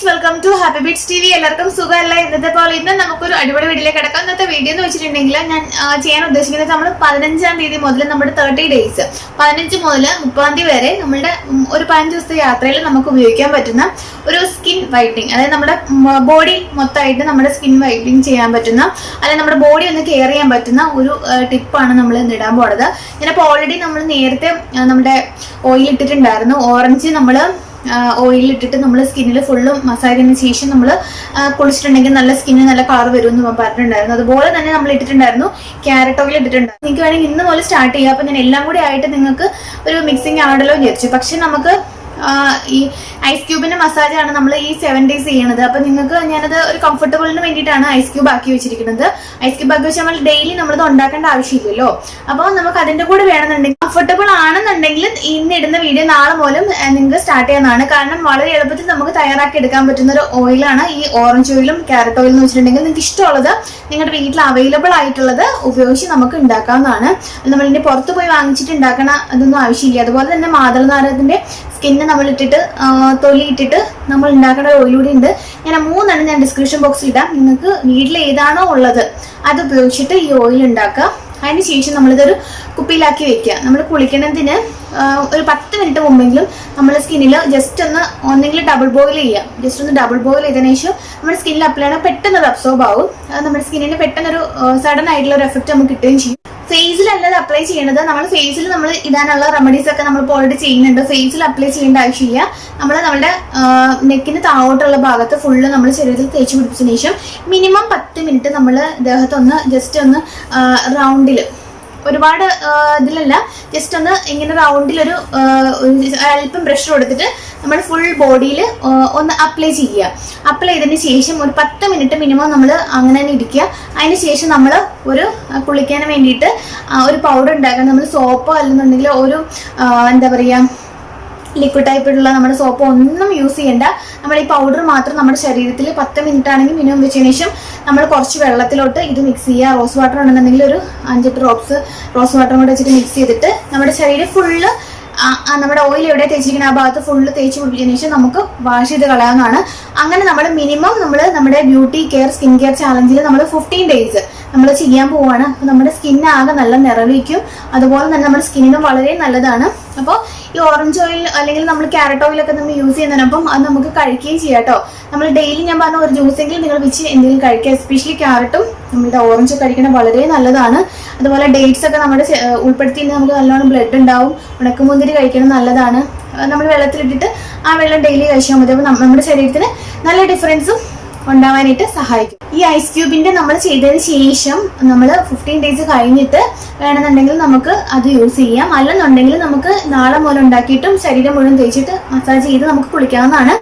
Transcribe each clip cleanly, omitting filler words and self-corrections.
Welcome to Happy Beats TV. എല്ലാവർക്കും സുഖമല്ല? ഇന്നത്തെ പോലെ ഇന്ന് നമുക്കൊരു അടിപൊളി വീഡിയോയിലേക്ക് കിടക്കാം. ഇന്നത്തെ വീഡിയോ എന്ന് വെച്ചിട്ടുണ്ടെങ്കിൽ ഞാൻ ചെയ്യാൻ ഉദ്ദേശിക്കുന്നത് നമ്മൾ 15-ാം തീയതി മുതൽ നമ്മുടെ 30 ഡേയ്സ് 15 മുതൽ 30-ാം തീയതി വരെ നമ്മുടെ ഒരു 15 ദിവസത്തെ യാത്രയിൽ നമുക്ക് ഉപയോഗിക്കാൻ പറ്റുന്ന ഒരു സ്കിൻ വൈറ്റനിങ്, അതായത് നമ്മുടെ ബോഡി മൊത്തമായിട്ട് നമ്മുടെ സ്കിൻ വൈറ്റനിങ് ചെയ്യാൻ പറ്റുന്ന, അല്ലെങ്കിൽ നമ്മുടെ ബോഡി ഒന്ന് കെയർ ചെയ്യാൻ പറ്റുന്ന ഒരു ടിപ്പാണ് നമ്മൾ ഇന്ന് ഇടാൻ പോകുന്നത്. ഞാനിപ്പോൾ ഓൾറെഡി നമ്മൾ നേരത്തെ നമ്മുടെ ഓയിൽ ഇട്ടിട്ടുണ്ടായിരുന്നു. ഓറഞ്ച് നമ്മൾ ഓയിൽ ഇട്ടിട്ട് നമ്മൾ സ്കിന്നിൽ ഫുള്ളും മസാജ് ചെയ്തതിന് ശേഷം നമ്മൾ കുളിച്ചിട്ടുണ്ടെങ്കിൽ നല്ല സ്കിന്നിന് നല്ല കളർ വരും എന്ന് പറഞ്ഞിട്ടുണ്ടായിരുന്നു. അതുപോലെ തന്നെ നമ്മൾ ഇട്ടിട്ടുണ്ടായിരുന്നു ക്യാരറ്റ് ഓയിൽ ഇട്ടിട്ടുണ്ടായിരുന്നു. നിങ്ങൾക്ക് വേണമെങ്കിൽ ഇന്ന് പോലെ സ്റ്റാർട്ട് ചെയ്യാം. അപ്പം ഞാൻ എല്ലാം കൂടി ആയിട്ട് നിങ്ങൾക്ക് ഒരു മിക്സിങ് ആണല്ലോ വിചാരിച്ചു. പക്ഷെ നമുക്ക് ഈ ഐസ് ക്യൂബിന്റെ മസാജാണ് നമ്മൾ ഈ 7 days ചെയ്യണത്. അപ്പൊ നിങ്ങൾക്ക് ഞാനത് ഒരു കംഫർട്ടബിളിന് വേണ്ടിയിട്ടാണ് ഐസ് ക്യൂബ് ആക്കി വെച്ചിരിക്കുന്നത്. ഐസ് ക്യൂബ് ആക്കി വെച്ചാൽ നമ്മൾ ഡെയിലി നമ്മളത് ഉണ്ടാക്കേണ്ട ആവശ്യമില്ലല്ലോ. അപ്പോൾ നമുക്ക് അതിന്റെ കൂടെ വേണമെന്നുണ്ടെങ്കിൽ കംഫർട്ടബിൾ ആണെന്നുണ്ടെങ്കിൽ ഇന്ന് ഇടുന്ന വീഡിയോ നാളെ മൂലം നിങ്ങൾക്ക് സ്റ്റാർട്ട് ചെയ്യാവുന്നതാണ്. കാരണം വളരെ എളുപ്പത്തിൽ നമുക്ക് തയ്യാറാക്കി എടുക്കാൻ പറ്റുന്ന ഒരു ഓയിലാണ് ഈ ഓറഞ്ച് ഓയിലും ക്യാരറ്റ് ഓയിലും എന്ന് വെച്ചിട്ടുണ്ടെങ്കിൽ നിങ്ങൾക്ക് ഇഷ്ടമുള്ളത് നിങ്ങളുടെ വീട്ടിൽ അവൈലബിൾ ആയിട്ടുള്ളത് ഉപയോഗിച്ച് നമുക്ക് ഉണ്ടാക്കാവുന്നതാണ്. നമ്മളിന്റെ പുറത്ത് പോയി വാങ്ങിച്ചിട്ട് ഉണ്ടാക്കണ അതൊന്നും ആവശ്യമില്ല. അതുപോലെ തന്നെ മാതളനാരകത്തിന്റെ സ്കിന്ന് നമ്മൾ ഇട്ടിട്ട് തൊലി ഇട്ടിട്ട് നമ്മൾ ഉണ്ടാക്കുന്ന ഓയിലൂടെ ഉണ്ട്. ഞാൻ 3 ഞാൻ ഡിസ്ക്രിപ്ഷൻ ബോക്സിൽ ഇടാം. നിങ്ങൾക്ക് വീട്ടിൽ ഏതാണോ ഉള്ളത് അത് ഉപയോഗിച്ചിട്ട് ഈ ഓയിൽ ഉണ്ടാക്കുക. അതിന് ശേഷം നമ്മളിതൊരു കുപ്പിയിലാക്കി വെക്കുക. നമ്മൾ കുളിക്കുന്നതിന് ഒരു 10 മിനിറ്റ് മുമ്പെങ്കിലും നമ്മൾ സ്കിന്നിൽ ജസ്റ്റ് ഒന്നെങ്കിലും ഡബിൾ ബോയിൽ ചെയ്യുക. ജസ്റ്റ് ഒന്ന് ഡബിൾ ബോയിൽ ചെയ്തതിനു ശേഷം നമ്മുടെ സ്കിന്നിൽ അപ്ലൈ ചെയ്യണം. പെട്ടെന്ന് അത് അബ്സോർബ് ആവും. നമ്മുടെ സ്കിന്നിന് പെട്ടെന്നൊരു സഡൻ ആയിട്ടുള്ള ഒരു എഫക്റ്റ് നമുക്ക് കിട്ടുകയും ചെയ്യും. ഫേസിലല്ലത് അപ്ലൈ ചെയ്യണത്. നമ്മൾ ഫേസിൽ നമ്മൾ ഇടാനുള്ള റെമഡീസ് ഒക്കെ നമ്മൾ ഓൾറെഡി ചെയ്യുന്നുണ്ട്. ഫേസിൽ അപ്ലൈ ചെയ്യേണ്ട ആവശ്യമില്ല. നമ്മുടെ നെക്കിന് താഴോട്ടുള്ള ഭാഗത്ത് ഫുള്ള് നമ്മൾ ശരീരത്തിൽ തേച്ച് പിടിപ്പിച്ചതിന് ശേഷം മിനിമം 10 മിനിറ്റ് നമ്മൾ ദേഹത്തൊന്ന് ജസ്റ്റ് ഒന്ന് റൗണ്ടിൽ, ഒരുപാട് ഇതിലല്ല, ജസ്റ്റ് ഒന്ന് ഇങ്ങനെ റൗണ്ടിലൊരു അല്പം ബ്രഷ് കൊടുത്തിട്ട് നമ്മൾ ഫുൾ ബോഡിയിൽ ഒന്ന് അപ്ലൈ ചെയ്യുക. അപ്ലൈ ചെയ്തതിന് ശേഷം ഒരു 10 മിനിറ്റ് മിനിമം നമ്മൾ അങ്ങനെ തന്നെ ഇരിക്കുക. അതിന് ശേഷം നമ്മൾ ഒരു കുളിക്കാൻ വേണ്ടിയിട്ട് ഒരു പൗഡർ ഉണ്ടാക്കണം. നമ്മൾ സോപ്പോ അല്ലെന്നുണ്ടെങ്കിൽ ഒരു എന്താ പറയുക ലിക്വിഡ് ടൈപ്പിലുള്ള നമ്മുടെ സോപ്പ് ഒന്നും യൂസ് ചെയ്യേണ്ട. നമ്മൾ ഈ പൗഡർ മാത്രം നമ്മുടെ ശരീരത്തിൽ 10 മിനിറ്റ് ആണെങ്കിൽ മിനിമം വെച്ചതിന് ശേഷം നമ്മൾ കുറച്ച് വെള്ളത്തിലോട്ട് ഇത് മിക്സ് ചെയ്യുക. റോസ് വാട്ടർ ഉണ്ടെന്നുണ്ടെങ്കിൽ ഒരു 5 ഡ്രോപ്സ് റോസ് വാട്ടറും കൂടെ വെച്ചിട്ട് മിക്സ് ചെയ്തിട്ട് നമ്മുടെ ശരീരം ഫുള്ള് നമ്മുടെ ഓയിൽ എവിടെ തേച്ചിരിക്കുന്ന ആ ഭാഗത്ത് ഫുള്ള് തേച്ച് പിടിപ്പിച്ചതിന് ശേഷം നമുക്ക് വാഷ് ചെയ്ത് കളയാവുന്നതാണ്. അങ്ങനെ നമ്മൾ മിനിമം നമ്മുടെ ബ്യൂട്ടി കെയർ സ്കിൻ കെയർ ചാലഞ്ചിൽ നമ്മൾ 15 ഡേയ്സ് നമ്മൾ ചെയ്യാൻ പോവുകയാണ്. അപ്പോൾ നമ്മുടെ സ്കിന്നാകെ നല്ല നിറവിക്കും. അതുപോലെ തന്നെ നമ്മുടെ സ്കിന്നിനും വളരെ നല്ലതാണ്. അപ്പോൾ ഈ ഓറഞ്ച് ഓയിൽ അല്ലെങ്കിൽ നമ്മൾ ക്യാരറ്റ് ഓയിലൊക്കെ നമ്മൾ യൂസ് ചെയ്യുന്നതിനൊപ്പം അത് നമുക്ക് കഴിക്കുകയും ചെയ്യാം കേട്ടോ. നമ്മൾ ഡെയിലി ഞാൻ പറഞ്ഞ ഒരു ജ്യൂസെങ്കിലും നിങ്ങൾ വെച്ച് എന്തെങ്കിലും കഴിക്കുക. എസ്പെഷ്യലി ക്യാരറ്റും നമ്മുടെ ഓറഞ്ചും കഴിക്കണം, വളരെ നല്ലതാണ്. അതുപോലെ ഡേറ്റ്സ് ഒക്കെ നമ്മുടെ ഉൾപ്പെടുത്തി നമുക്ക് നല്ലോണം ബ്ലഡ് ഉണ്ടാവും. ഉണക്കമുന്തിരി കഴിക്കണം, നല്ലതാണ്. നമ്മൾ വെള്ളത്തിലിട്ടിട്ട് ആ വെള്ളം ഡെയിലി കഴിച്ചാൽ മതി. അപ്പോൾ നമ്മുടെ ശരീരത്തിന് നല്ല ഡിഫറൻസും ഉണ്ടാവാനായിട്ട് സഹായിക്കും. ഈ ഐസ് ക്യൂബിന്റെ നമ്മൾ ചെയ്തതിന് ശേഷം നമ്മൾ 15 ഡേയ്സ് കഴിഞ്ഞിട്ട് വേണമെന്നുണ്ടെങ്കിൽ നമുക്ക് അത് യൂസ് ചെയ്യാം. അല്ലെന്നുണ്ടെങ്കിൽ നമുക്ക് നാളെ മുതൽ ഉണ്ടാക്കിയിട്ടും ശരീരം മുഴുവൻ തേച്ചിട്ട് മസാജ് ചെയ്ത് നമുക്ക് കുളിക്കാവുന്നതാണ്.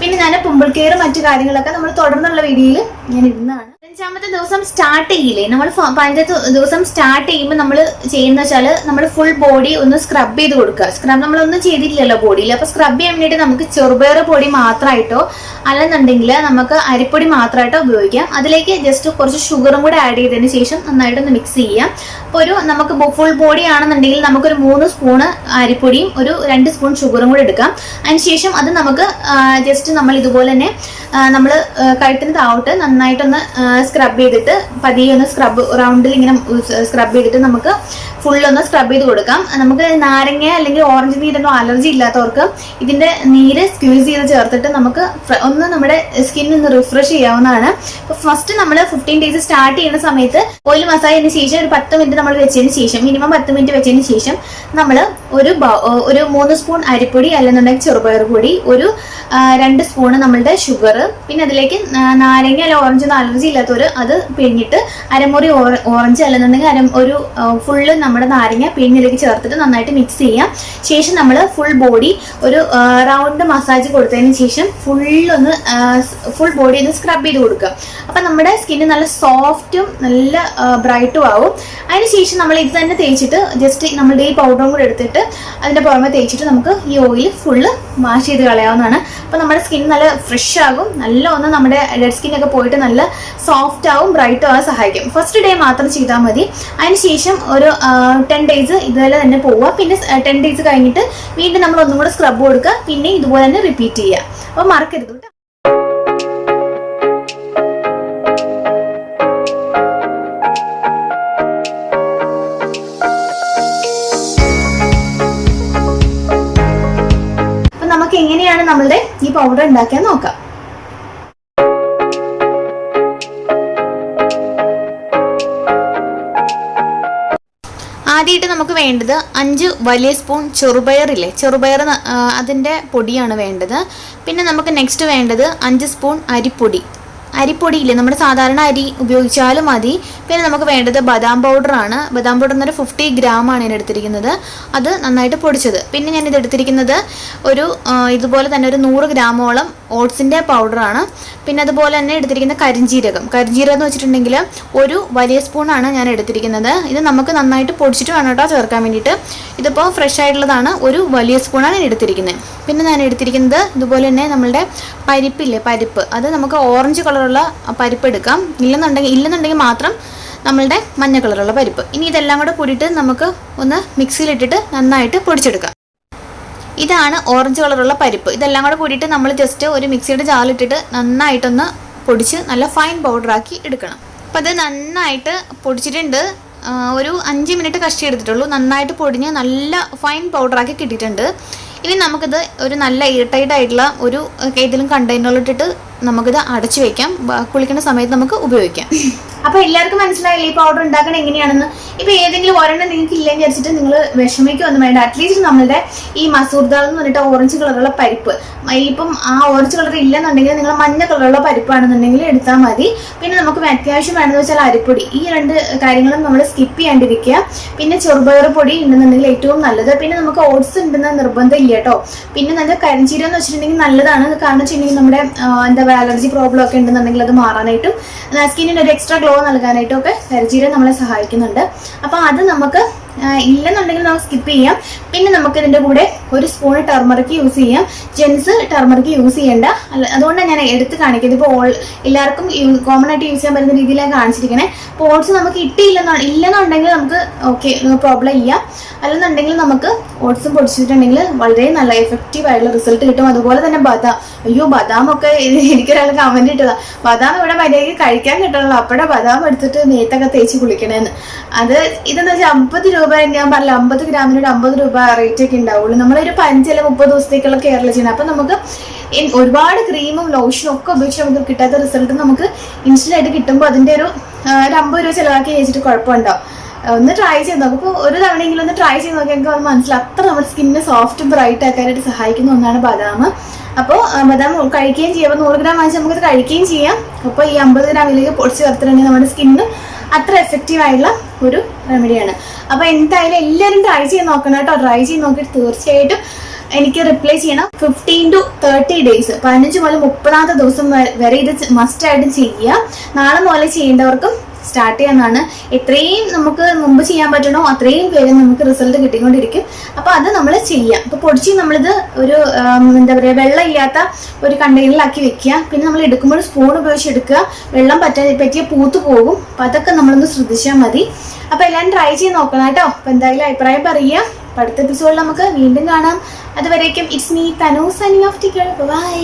പിന്നെ ഞാൻ പിമ്പിൾ കെയർ മറ്റു കാര്യങ്ങളൊക്കെ നമ്മൾ തുടർന്നുള്ള വീഡിയോയിൽ ഞാൻ ഇടുന്നതാണ്. 5-ാമത്തെ ദിവസം സ്റ്റാർട്ട് ചെയ്യില്ലേ, നമ്മൾ 15ാമത്തെ ദിവസം സ്റ്റാർട്ട് ചെയ്യുമ്പോൾ നമ്മൾ ചെയ്യുന്ന വെച്ചാൽ നമ്മൾ ഫുൾ ബോഡി ഒന്ന് സ്ക്രബ് ചെയ്ത് കൊടുക്കുക. സ്ക്രബ് നമ്മളൊന്നും ചെയ്തിട്ടില്ലല്ലോ ബോഡിയിൽ. അപ്പോൾ സ്ക്രബ് ചെയ്യാൻ വേണ്ടിയിട്ട് നമുക്ക് ചെറുപയർ പൊടി മാത്രമായിട്ടോ അല്ലെന്നുണ്ടെങ്കിൽ നമുക്ക് അരിപ്പൊടി മാത്രമായിട്ടോ ഉപയോഗിക്കാം. അതിലേക്ക് ജസ്റ്റ് കുറച്ച് ഷുഗറും കൂടെ ആഡ് ചെയ്തതിന് ശേഷം നന്നായിട്ടൊന്ന് മിക്സ് ചെയ്യാം. അപ്പോൾ നമുക്ക് ഫുൾ ബോഡി ആണെന്നുണ്ടെങ്കിൽ നമുക്കൊരു 3 സ്പൂണ് അരിപ്പൊടിയും ഒരു 2 സ്പൂൺ ഷുഗറും കൂടെ എടുക്കാം. അതിനുശേഷം അത് നമുക്ക് ജസ്റ്റ് നമ്മൾ ഇതുപോലെ തന്നെ നമ്മൾ കഴുത്തിന് താഴോട്ട് നന്നായിട്ടൊന്ന് സ്ക്രബ് ചെയ്തിട്ട് പതിയെ ഒന്ന് സ്ക്രബ് റൗണ്ടിൽ ഇങ്ങനെ സ്ക്രബ് ചെയ്തിട്ട് നമുക്ക് ഫുള്ളൊന്ന് സ്ക്രബ് ചെയ്ത് കൊടുക്കാം. നമുക്ക് നാരങ്ങ അല്ലെങ്കിൽ ഓറഞ്ച് നീരൊന്നും അലർജി ഇല്ലാത്തവർക്ക് ഇതിന്റെ നീര് സ്ക്വീസ് ചെയ്ത് ചേർത്തിട്ട് നമുക്ക് ഒന്ന് നമ്മുടെ സ്കിൻ ഒന്ന് റിഫ്രഷ് ചെയ്യാവുന്നതാണ്. അപ്പോൾ ഫസ്റ്റ് നമ്മൾ 15 ഡേയ്സ് സ്റ്റാർട്ട് ചെയ്യുന്ന സമയത്ത് ഓയിൽ മസാജിന് ശേഷം ഒരു 10 മിനിറ്റ് നമ്മൾ വെച്ചതിന് ശേഷം മിനിമം 10 മിനിറ്റ് വെച്ചതിന് ശേഷം നമ്മൾ ഒരു 3 സ്പൂൺ അരിപ്പൊടി അല്ലെന്നുണ്ടെങ്കിൽ ചെറുപയർ പൊടി, ഒരു 2 സ്പൂണ് നമ്മളുടെ ഷുഗർ, പിന്നെ അതിലേക്ക് നാരങ്ങ അല്ല ഓറഞ്ച് ഒന്നും അലർജി ഇല്ലാത്തവർ അത് പിഴിഞ്ഞിട്ട് അരമുറി ഓറഞ്ച് അല്ലെന്നുണ്ടെങ്കിൽ ഒരു ഫുള്ള് നമ്മുടെ നാരങ്ങ പിഴിഞ്ഞിലേക്ക് ചേർത്തിട്ട് നന്നായിട്ട് മിക്സ് ചെയ്യാം. ശേഷം നമ്മൾ ഫുൾ ബോഡി ഒരു റൗണ്ട് മസാജ് കൊടുത്തതിന് ശേഷം ഫുൾ ബോഡി ഒന്ന് സ്ക്രബ് ചെയ്ത് കൊടുക്കുക. അപ്പം നമ്മുടെ സ്കിന്ന് നല്ല സോഫ്റ്റും നല്ല ബ്രൈറ്റും ആവും. അതിനുശേഷം നമ്മൾ ഇത് തന്നെ തേച്ചിട്ട് ജസ്റ്റ് നമ്മളുടെ ഈ പൗഡറും കൂടെ എടുത്തിട്ട് അതിൻ്റെ പുറമെ തേച്ചിട്ട് നമുക്ക് ഈ ഓയിൽ ഫുള്ള് വാഷ് ചെയ്ത് കളയാവുന്നതാണ്. അപ്പോൾ നമ്മുടെ സ്കിൻ നല്ല ഫ്രഷ് ആകും. നല്ല ഒന്ന് നമ്മുടെ ഡെഡ് സ്കിന്നൊക്കെ പോയിട്ട് നല്ല സോഫ്റ്റ് ആവും, ബ്രൈറ്റ് ആവാൻ സഹായിക്കും. ഫസ്റ്റ് ഡേ മാത്രം ചെയ്താൽ മതി. അതിനുശേഷം ഒരു 10 days ഇതുപോലെ തന്നെ പോവുക. പിന്നെ 10 days കഴിഞ്ഞിട്ട് വീണ്ടും നമ്മൾ ഒന്നും കൂടെ സ്ക്രബ് കൊടുക്കുക. പിന്നെ ഇതുപോലെ തന്നെ റിപ്പീറ്റ് ചെയ്യുക. അപ്പോൾ മറക്കരുത് കേട്ടോ. നമുക്ക് എങ്ങനെയാണ് നമ്മളുടെ ഈ പൗഡർ ഉണ്ടാക്കാൻ നോക്കാം. ആദ്യമായിട്ട് നമുക്ക് വേണ്ടത് 5 വലിയ സ്പൂൺ ചെറുപയറില്ലേ, ചെറുപയർ അതിൻ്റെ പൊടിയാണ് വേണ്ടത്. പിന്നെ നമുക്ക് നെക്സ്റ്റ് വേണ്ടത് 5 സ്പൂൺ അരിപ്പൊടിയില്ലേ, നമ്മുടെ സാധാരണ അരി ഉപയോഗിച്ചാലും മതി. പിന്നെ നമുക്ക് വേണ്ടത് ബദാം പൗഡറാണ്. ബദാം പൗഡർ എന്നൊരു 50 ഗ്രാമാണ് ഞാൻ എടുത്തിരിക്കുന്നത്. അത് നന്നായിട്ട് പൊടിച്ചത്. പിന്നെ ഞാനിത് എടുത്തിരിക്കുന്നത് ഒരു ഇതുപോലെ തന്നെ ഒരു 100 ഗ്രാമോളം ഓട്സിൻ്റെ പൗഡറാണ്. പിന്നെ അതുപോലെ തന്നെ എടുത്തിരിക്കുന്ന കരിഞ്ജീരകം എന്ന് വെച്ചിട്ടുണ്ടെങ്കിൽ ഒരു വലിയ സ്പൂണാണ് ഞാൻ എടുത്തിരിക്കുന്നത്. ഇത് നമുക്ക് നന്നായിട്ട് പൊടിച്ചിട്ട് വേണം കേട്ടോ ചേർക്കാൻ വേണ്ടിയിട്ട്. ഇതിപ്പോൾ ഫ്രഷ് ആയിട്ടുള്ളതാണ്, ഒരു വലിയ സ്പൂണാണ് ഞാൻ എടുത്തിരിക്കുന്നത്. പിന്നെ ഞാൻ എടുത്തിരിക്കുന്നത് ഇതുപോലെ തന്നെ നമ്മളുടെ പരിപ്പ്, അത് നമുക്ക് ഓറഞ്ച് കളറുള്ള പരിപ്പ് എടുക്കാം. ഇല്ലെന്നുണ്ടെങ്കിൽ മാത്രം നമ്മളുടെ മഞ്ഞ കളറുള്ള പരിപ്പ്. ഇനി ഇതെല്ലാം കൂടെ കൂടിയിട്ട് നമുക്ക് ഒന്ന് മിക്സിയിലിട്ടിട്ട് നന്നായിട്ട് പൊടിച്ചെടുക്കാം. ഇതാണ് ഓറഞ്ച് കളറുള്ള പരിപ്പ്. ഇതെല്ലാം കൂടെ കൂടിയിട്ട് നമ്മൾ ജസ്റ്റ് ഒരു മിക്സിയുടെ ജാറിലിട്ടിട്ട് നന്നായിട്ടൊന്ന് പൊടിച്ച് നല്ല ഫൈൻ പൗഡറാക്കി എടുക്കണം. അപ്പോൾ അത് നന്നായിട്ട് പൊടിച്ചിട്ടുണ്ട്. ഒരു 5 മിനിറ്റ് കഷ്ടി എടുത്തിട്ടുള്ളൂ. നന്നായിട്ട് പൊടിഞ്ഞ് നല്ല ഫൈൻ പൗഡറാക്കി കിട്ടിയിട്ടുണ്ട്. ഇനി നമുക്കിത് ഒരു നല്ല എയർടൈറ്റ് ആയിട്ടുള്ള ഒരു ഏതെങ്കിലും കണ്ടെയ്നറിലിട്ടിട്ട് നമുക്കിത് അടച്ചു വെക്കാം. കുളിക്കുന്ന സമയത്ത് നമുക്ക് ഉപയോഗിക്കാം. അപ്പോൾ എല്ലാവർക്കും മനസ്സിലായില്ലേ ഈ പൗഡർ ഉണ്ടാക്കണം എങ്ങനെയാണെന്ന്. ഇപ്പോൾ ഏതെങ്കിലും ഒരെണ്ണം നിങ്ങൾക്ക് ഇല്ലെന്ന് വിചാരിച്ചിട്ട് നിങ്ങൾ വിഷമിക്കൊന്നും വേണ്ട. അറ്റ്ലീസ്റ്റ് നമ്മളുടെ ഈ മസൂർ ദാൽ എന്ന് പറഞ്ഞിട്ട് ഓറഞ്ച് കളറുള്ള പരിപ്പ്, ഇപ്പം ആ ഓറഞ്ച് കളർ ഇല്ലെന്നുണ്ടെങ്കിൽ നിങ്ങൾ മഞ്ഞ കളറുള്ള പരിപ്പാണെന്നുണ്ടെങ്കിൽ എടുത്താൽ മതി. പിന്നെ നമുക്ക് അത്യാവശ്യം വേണമെന്ന് വെച്ചാൽ അരിപ്പൊടി. ഈ 2 കാര്യങ്ങളും നമ്മൾ സ്കിപ്പ് ചെയ്യാണ്ടിരിക്കുക. പിന്നെ ചെറുപയർ പൊടി ഉണ്ടെന്നുണ്ടെങ്കിൽ ഏറ്റവും നല്ലത്. പിന്നെ നമുക്ക് ഓട്സ് ഉണ്ടെന്ന് നിർബന്ധം ഇല്ല കേട്ടോ. പിന്നെ നല്ല കരിഞ്ചീരം എന്ന് വെച്ചിട്ടുണ്ടെങ്കിൽ നല്ലതാണ്. കാരണം വെച്ചിട്ടുണ്ടെങ്കിൽ നമ്മുടെ എന്താ പറയുക അലർജി പ്രോബ്ലം ഒക്കെ ഉണ്ടെന്നുണ്ടെങ്കിൽ അത് മാറാനായിട്ടും സ്കിന്നിന് ഒരു എക്സ്ട്രാ ഗ്ലോ നൽകാനായിട്ടും ഒക്കെ കരിഞ്ചീരം നമ്മളെ സഹായിക്കുന്നുണ്ട്. അപ്പോൾ അത് നമുക്ക് ഇല്ലെന്നുണ്ടെങ്കിൽ നമുക്ക് സ്കിപ്പ് ചെയ്യാം. പിന്നെ നമുക്ക് ഇതിൻ്റെ കൂടെ ഒരു സ്പൂൺ ടർമറിക് യൂസ് ചെയ്യാം. ജെൻസ് ടർമറിക് യൂസ് ചെയ്യേണ്ട. അതുകൊണ്ടാണ് ഞാൻ എടുത്ത് കാണിക്കുന്നത്. ഇപ്പോൾ എല്ലാവർക്കും കോമൺ ആയിട്ട് യൂസ് ചെയ്യാൻ പറ്റുന്ന രീതിയിലാണ് കാണിച്ചിരിക്കുന്നത്. അപ്പോൾ ഓട്സ് നമുക്ക് ഇല്ലെന്നുണ്ടെങ്കിൽ നമുക്ക് ഓക്കെ, പ്രോബ്ലം ഇല്ല. അല്ലെന്നുണ്ടെങ്കിൽ നമുക്ക് ഓട്സും പൊടിച്ചിട്ടുണ്ടെങ്കിൽ വളരെ നല്ല എഫക്റ്റീവ് ആയിട്ടുള്ള റിസൾട്ട് കിട്ടും. അതുപോലെ തന്നെ ബദാം ഒക്കെ എനിക്കൊരാൾ കമന്റ് ഇട്ടതാണ്, ബദാം ഇവിടെ മര്യാദയ്ക്ക് കഴിക്കാൻ കിട്ടണല്ലോ, അപ്പോഴെ ബദാം എടുത്തിട്ട് മേത്തൊക്കെ തേച്ച് കുളിക്കണേന്ന്. അത് ഇതെന്ന് വെച്ചാൽ 50 രൂപ, ഞാൻ പറഞ്ഞില്ല 50 ഗ്രാമിന് 50 രൂപ റേറ്റ് ഒക്കെ ഉണ്ടാവുള്ളൂ. നമ്മളൊരു 5 അല്ലെങ്കിൽ 30 ദിവസത്തേക്കുള്ള കേരള ചെയ്യണം. അപ്പം നമുക്ക് ഒരുപാട് ക്രീമും ലോഷനും ഒക്കെ ഉപയോഗിച്ച് നമുക്ക് കിട്ടാത്ത റിസൾട്ട് നമുക്ക് ഇൻസ്റ്റന്റ് ആയിട്ട് കിട്ടുമ്പോൾ അതിൻ്റെ ഒരു 50 രൂപ ചിലവാക്കി വെച്ചിട്ട് കുഴപ്പമുണ്ടാവും. ഒന്ന് ട്രൈ ചെയ്ത് നോക്കും. അപ്പോൾ ഒരു തവണയെങ്കിലും ഒന്ന് ട്രൈ ചെയ്ത് നോക്കി എനിക്ക് അത് മനസ്സിലാവും. അത്ര നമ്മുടെ സ്കിന്നിനെ സോഫ്റ്റ് ബ്രൈറ്റ് ആക്കാനായിട്ട് സഹായിക്കുന്ന ഒന്നാണ് ബദാം. അപ്പോൾ ബദാം കഴിക്കുകയും ചെയ്യാം. അപ്പോൾ 100 ഗ്രാം വാങ്ങിച്ച് നമുക്കത് കഴിക്കുകയും ചെയ്യാം. അപ്പോൾ ഈ 50 ഗ്രാമിലേക്ക് പൊടിച്ച് ചേർത്തിട്ടുണ്ടെങ്കിൽ നമ്മുടെ സ്കിന്നിന് അത്ര എഫക്റ്റീവ് ആയിട്ടുള്ള ഒരു റെമഡിയാണ്. അപ്പോൾ എന്തായാലും എല്ലാവരും ട്രൈ ചെയ്ത് നോക്കണം കേട്ടോ. ട്രൈ ചെയ്ത് നോക്കിയിട്ട് തീർച്ചയായിട്ടും എനിക്ക് റിപ്ലൈ ചെയ്യണം. 15 to 30 days, 15 മുതൽ 30ാമത്തെ ദിവസം വരെ ഇത് മസ്റ്റായിട്ടും ചെയ്യുക. നാളെ മുതൽ ചെയ്യേണ്ടവർക്കും സ്റ്റാർട്ട് ചെയ്യാനാണ്. എത്രയും നമുക്ക് മുമ്പ് ചെയ്യാൻ പറ്റണോ അത്രയും പേര് നമുക്ക് റിസൾട്ട് കിട്ടിക്കൊണ്ടിരിക്കും. അപ്പോൾ അത് നമ്മൾ ചെയ്യാം. അപ്പോൾ പൊടിച്ച് നമ്മളിത് ഒരു എന്താ പറയുക വെള്ളം ഇല്ലാത്ത ഒരു കണ്ടെയ്നറിലാക്കി വെക്കുക. പിന്നെ നമ്മൾ എടുക്കുമ്പോൾ സ്പൂൺ ഉപയോഗിച്ച് എടുക്കുക. വെള്ളം പറ്റിയ പൂത്ത് പോകും. അപ്പോൾ അതൊക്കെ നമ്മളൊന്ന് ശ്രദ്ധിച്ചാൽ മതി. അപ്പോൾ എല്ലാവരും ട്രൈ ചെയ്ത് നോക്കണം കേട്ടോ. അപ്പോൾ എന്തായാലും അഭിപ്രായം പറയുക. അടുത്ത എപ്പിസോഡിൽ നമുക്ക് വീണ്ടും കാണാം. അതുവരേക്കും it's me Tanu signing off. Take care. By.